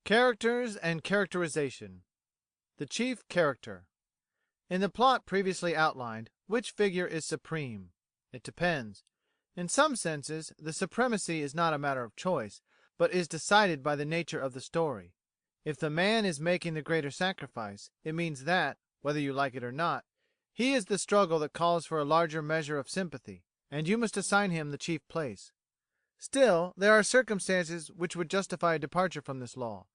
Characters and characterization. The chief character. In the plot previously outlined, which figure is supreme? It depends. In some senses, the supremacy is not a matter of choice, but is decided by the nature of the story. If the man is making the greater sacrifice, it means that, whether you like it or not, he is the struggle that calls for a larger measure of sympathy, and you must assign him the chief place. Still, there are circumstances which would justify a departure from this law,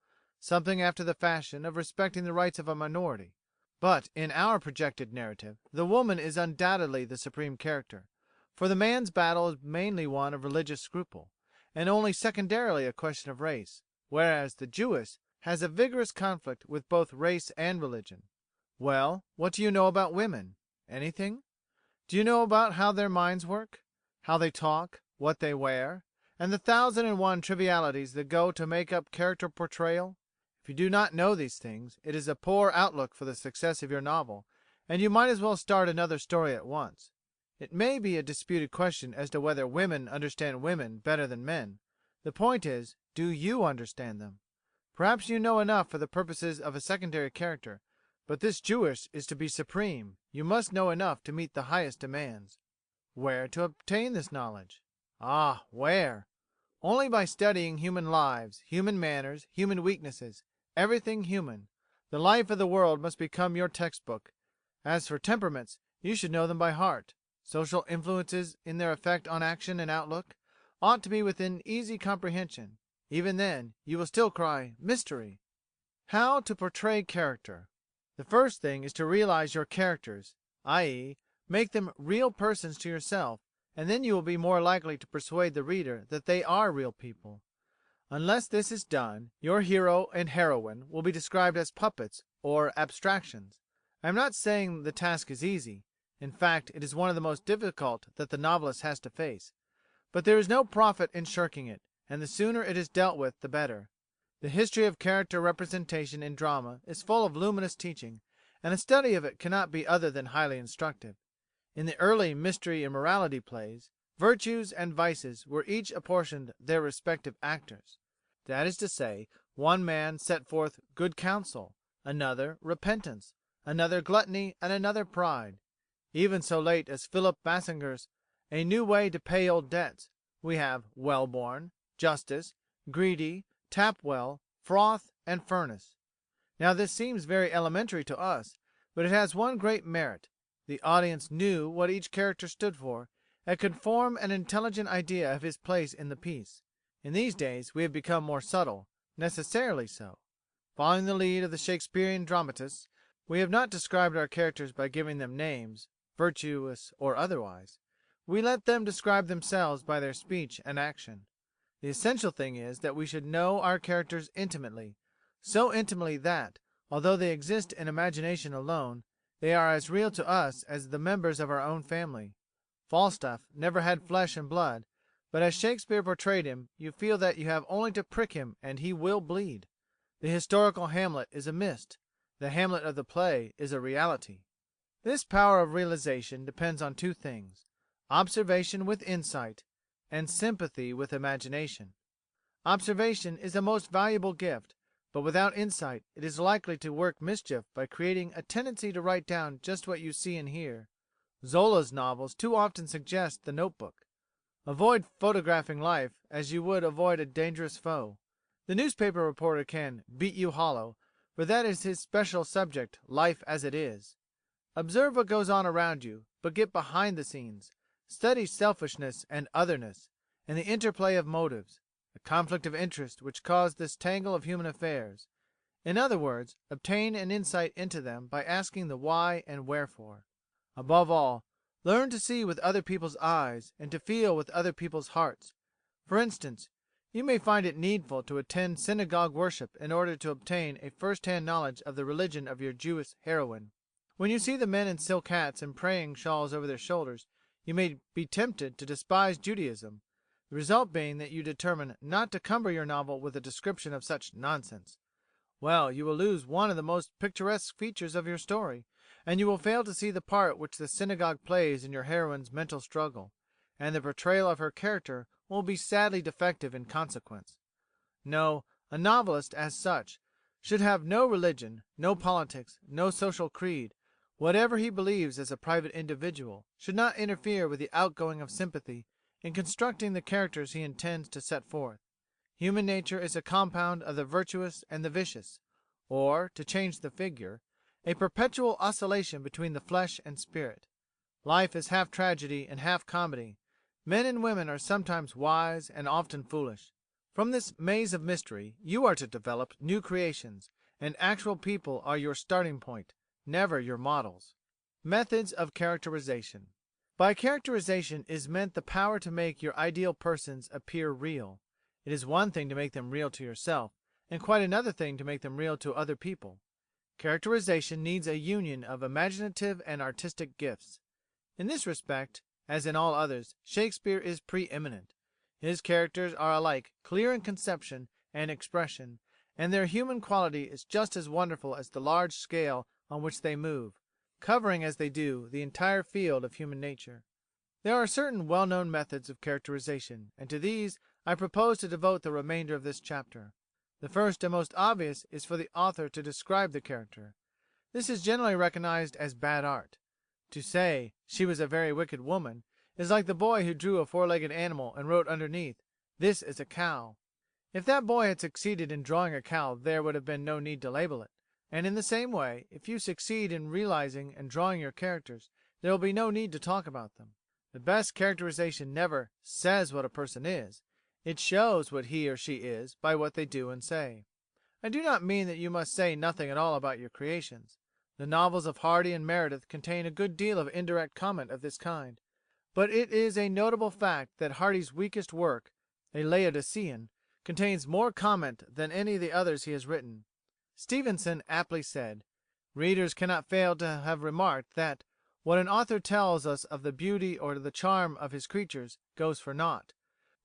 something after the fashion of respecting the rights of a minority. But in our projected narrative, the woman is undoubtedly the supreme character, for the man's battle is mainly one of religious scruple, and only secondarily a question of race, whereas the Jewess has a vigorous conflict with both race and religion. Well, what do you know about women? Anything? Do you know about how their minds work, how they talk, what they wear, and the 1,001 trivialities that go to make up character portrayal? If you do not know these things, it is a poor outlook for the success of your novel, and you might as well start another story at once. It may be a disputed question as to whether women understand women better than men. The point is, do you understand them? Perhaps you know enough for the purposes of a secondary character, but this Jewess is to be supreme. You must know enough to meet the highest demands. Where to obtain this knowledge? Ah, where? Only by studying human lives, human manners, human weaknesses, everything human. The life of the world must become your textbook. As for temperaments, you should know them by heart. Social influences in their effect on action and outlook ought to be within easy comprehension. Even then, you will still cry, "Mystery!" How to portray character. The first thing is to realize your characters, i.e., make them real persons to yourself, and then you will be more likely to persuade the reader that they are real people. Unless this is done, your hero and heroine will be described as puppets or abstractions. I am not saying the task is easy. In fact, it is one of the most difficult that the novelist has to face. But there is no profit in shirking it, and the sooner it is dealt with the better. The history of character representation in drama is full of luminous teaching, and a study of it cannot be other than highly instructive. In the early mystery and morality plays, virtues and vices were each apportioned their respective actors. That is to say, one man set forth good counsel, another repentance, another gluttony, and another pride. Even so late as Philip Bassinger's A New Way to Pay Old Debts, we have Wellborn, Justice, Greedy, Tapwell, Froth, and Furnace. Now this seems very elementary to us, but it has one great merit. The audience knew what each character stood for, and could form an intelligent idea of his place in the piece. In these days we have become more subtle, necessarily so. Following the lead of the Shakespearean dramatists, we have not described our characters by giving them names, virtuous or otherwise. We let them describe themselves by their speech and action. The essential thing is that we should know our characters intimately, so intimately that, although they exist in imagination alone, they are as real to us as the members of our own family. Falstaff never had flesh and blood, but as Shakespeare portrayed him you feel that you have only to prick him and he will bleed. The historical Hamlet is a mist, the Hamlet of the play is a reality. This power of realization depends on two things: observation with insight, and sympathy with imagination. Observation is a most valuable gift, but without insight it is likely to work mischief by creating a tendency to write down just what you see and hear. Zola's novels too often suggest the notebook. Avoid photographing life as you would avoid a dangerous foe. The newspaper reporter can "beat you hollow," for that is his special subject, life as it is. Observe what goes on around you, but get behind the scenes. Study selfishness and otherness, and the interplay of motives, the conflict of interest which cause this tangle of human affairs. In other words, obtain an insight into them by asking the why and wherefore. Above all, learn to see with other people's eyes and to feel with other people's hearts. For instance, you may find it needful to attend synagogue worship in order to obtain a first-hand knowledge of the religion of your Jewish heroine. When you see the men in silk hats and praying shawls over their shoulders, you may be tempted to despise Judaism, the result being that you determine not to cumber your novel with a description of such nonsense. Well, you will lose one of the most picturesque features of your story, and you will fail to see the part which the synagogue plays in your heroine's mental struggle, and the portrayal of her character will be sadly defective in consequence. No, A novelist, as such, should have no religion, no politics, no social creed. Whatever he believes as a private individual should not interfere with the outgoing of sympathy in constructing the characters he intends to set forth. Human nature is a compound of the virtuous and the vicious, or, to change the figure, a perpetual oscillation between the flesh and spirit. Life is half tragedy and half comedy. Men and women are sometimes wise and often foolish. From this maze of mystery you are to develop new creations, and actual people are your starting point, never your models. Methods of characterization. By characterization is meant the power to make your ideal persons appear real. It is one thing to make them real to yourself, and quite another thing to make them real to other people. Characterization needs a union of imaginative and artistic gifts. In this respect, as in all others, Shakespeare is preeminent. His characters are alike clear in conception and expression, and their human quality is just as wonderful as the large scale on which they move, covering as they do the entire field of human nature. There are certain well-known methods of characterization, and to these I propose to devote the remainder of this chapter. The first and most obvious is for the author to describe the character. This is generally recognized as bad art. To say, "She was a very wicked woman," is like the boy who drew a four-legged animal and wrote underneath, "This is a cow." If that boy had succeeded in drawing a cow there would have been no need to label it. And in the same way, if you succeed in realizing and drawing your characters, there will be no need to talk about them. The best characterization never says what a person is. It shows what he or she is by what they do and say. I do not mean that you must say nothing at all about your creations. The novels of Hardy and Meredith contain a good deal of indirect comment of this kind, but it is a notable fact that Hardy's weakest work, A Laodicean, contains more comment than any of the others he has written. Stevenson aptly said, "Readers cannot fail to have remarked that what an author tells us of the beauty or the charm of his creatures goes for naught;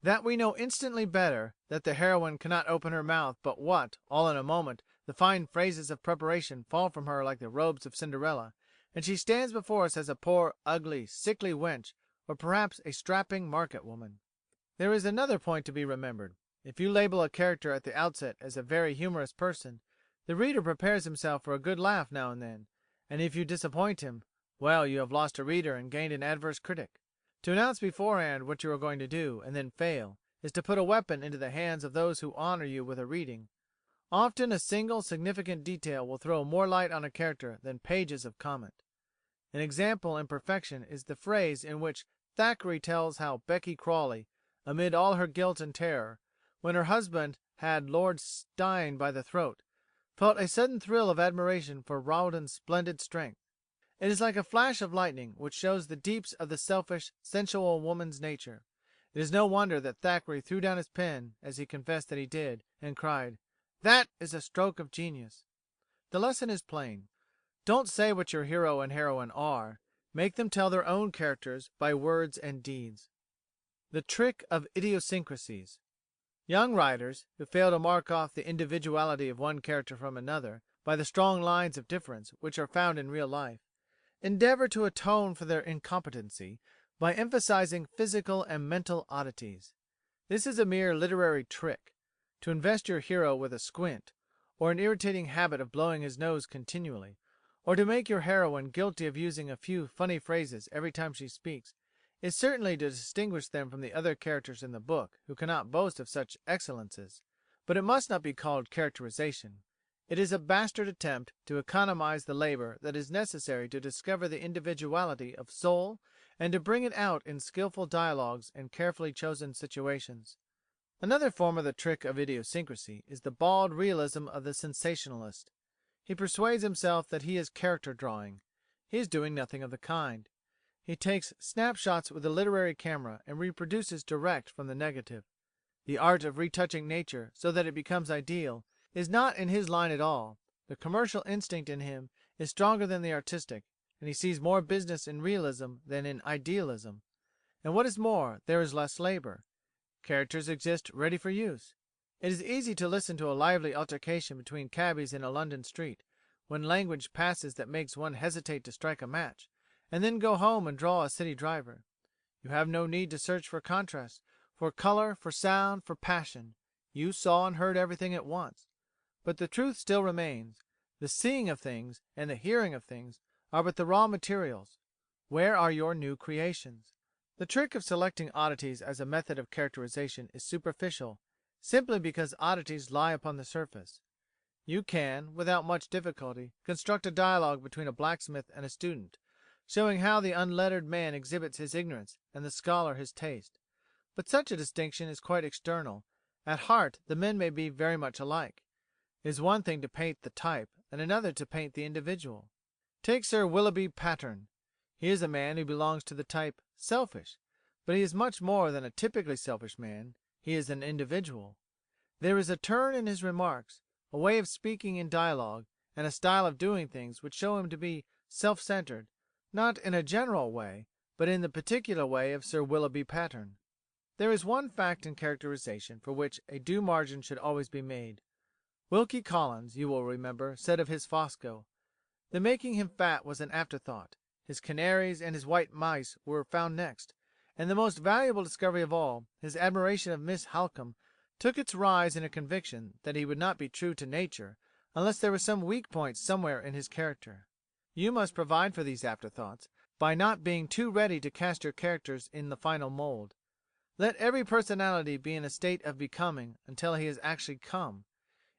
that we know instantly better that the heroine cannot open her mouth but what, all in a moment, the fine phrases of preparation fall from her like the robes of Cinderella, and she stands before us as a poor, ugly, sickly wench, or perhaps a strapping market woman." There is another point to be remembered. If you label a character at the outset as a very humorous person, the reader prepares himself for a good laugh now and then, and if you disappoint him, well, you have lost a reader and gained an adverse critic. To announce beforehand what you are going to do, and then fail, is to put a weapon into the hands of those who honour you with a reading. Often a single significant detail will throw more light on a character than pages of comment. An example in perfection is the phrase in which Thackeray tells how Becky Crawley, amid all her guilt and terror, when her husband had Lord Steyne by the throat, felt a sudden thrill of admiration for Rawdon's splendid strength. It is like a flash of lightning which shows the deeps of the selfish, sensual woman's nature. It is no wonder that Thackeray threw down his pen, as he confessed that he did, and cried, "That is a stroke of genius." The lesson is plain. Don't say what your hero and heroine are. Make them tell their own characters by words and deeds. The trick of idiosyncrasies. Young writers, who fail to mark off the individuality of one character from another by the strong lines of difference which are found in real life, endeavour to atone for their incompetency by emphasizing physical and mental oddities. This is a mere literary trick. To invest your hero with a squint, or an irritating habit of blowing his nose continually, or to make your heroine guilty of using a few funny phrases every time she speaks, is certainly to distinguish them from the other characters in the book who cannot boast of such excellences, but it must not be called characterization. It is a bastard attempt to economize the labour that is necessary to discover the individuality of soul and to bring it out in skilful dialogues and carefully chosen situations. Another form of the trick of idiosyncrasy is the bald realism of the sensationalist. He persuades himself that he is character drawing. He is doing nothing of the kind. He takes snapshots with the literary camera and reproduces direct from the negative. The art of retouching nature so that it becomes ideal is not in his line at all. The commercial instinct in him is stronger than the artistic, and he sees more business in realism than in idealism. And what is more, there is less labour. Characters exist ready for use. It is easy to listen to a lively altercation between cabbies in a London street, when language passes that makes one hesitate to strike a match, and then go home and draw a city driver. You have no need to search for contrast, for colour, for sound, for passion. You saw and heard everything at once. But the truth still remains. The seeing of things and the hearing of things are but the raw materials. Where are your new creations? The trick of selecting oddities as a method of characterization is superficial, simply because oddities lie upon the surface. You can, without much difficulty, construct a dialogue between a blacksmith and a student, showing how the unlettered man exhibits his ignorance and the scholar his taste. But such a distinction is quite external. At heart the men may be very much alike. It is one thing to paint the type, and another to paint the individual. Take Sir Willoughby Patterne. He is a man who belongs to the type selfish, but he is much more than a typically selfish man. He is an individual. There is a turn in his remarks, a way of speaking in dialogue, and a style of doing things which show him to be self-centred, not in a general way, but in the particular way of Sir Willoughby Patterne. There is one fact in characterization for which a due margin should always be made. Wilkie Collins, you will remember, said of his Fosco, "The making him fat was an afterthought. His canaries and his white mice were found next, and the most valuable discovery of all, his admiration of Miss Halcombe, took its rise in a conviction that he would not be true to nature unless there was some weak point somewhere in his character." You must provide for these afterthoughts by not being too ready to cast your characters in the final mould. Let every personality be in a state of becoming until he has actually come,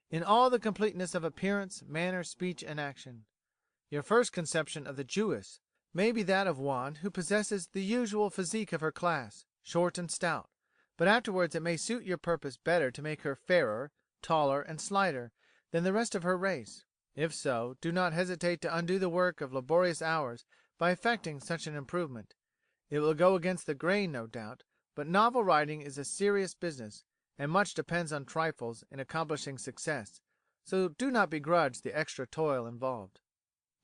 in all the completeness of appearance, manner, speech, and action. Your first conception of the Jewess may be that of one who possesses the usual physique of her class, short and stout, but afterwards it may suit your purpose better to make her fairer, taller, and slighter than the rest of her race. If so, do not hesitate to undo the work of laborious hours by effecting such an improvement. It will go against the grain, no doubt, but novel writing is a serious business, and much depends on trifles in accomplishing success, so do not begrudge the extra toil involved.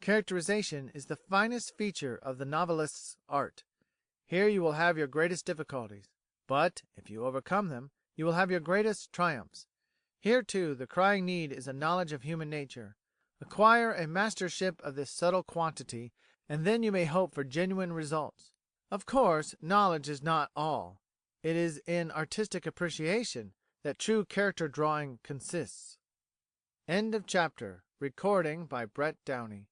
Characterization is the finest feature of the novelist's art. Here you will have your greatest difficulties, but, if you overcome them, you will have your greatest triumphs. Here, too, the crying need is a knowledge of human nature. Acquire a mastership of this subtle quantity, and then you may hope for genuine results. Of course, knowledge is not all. It is in artistic appreciation that true character drawing consists. End of chapter. Recording by Brett Downey.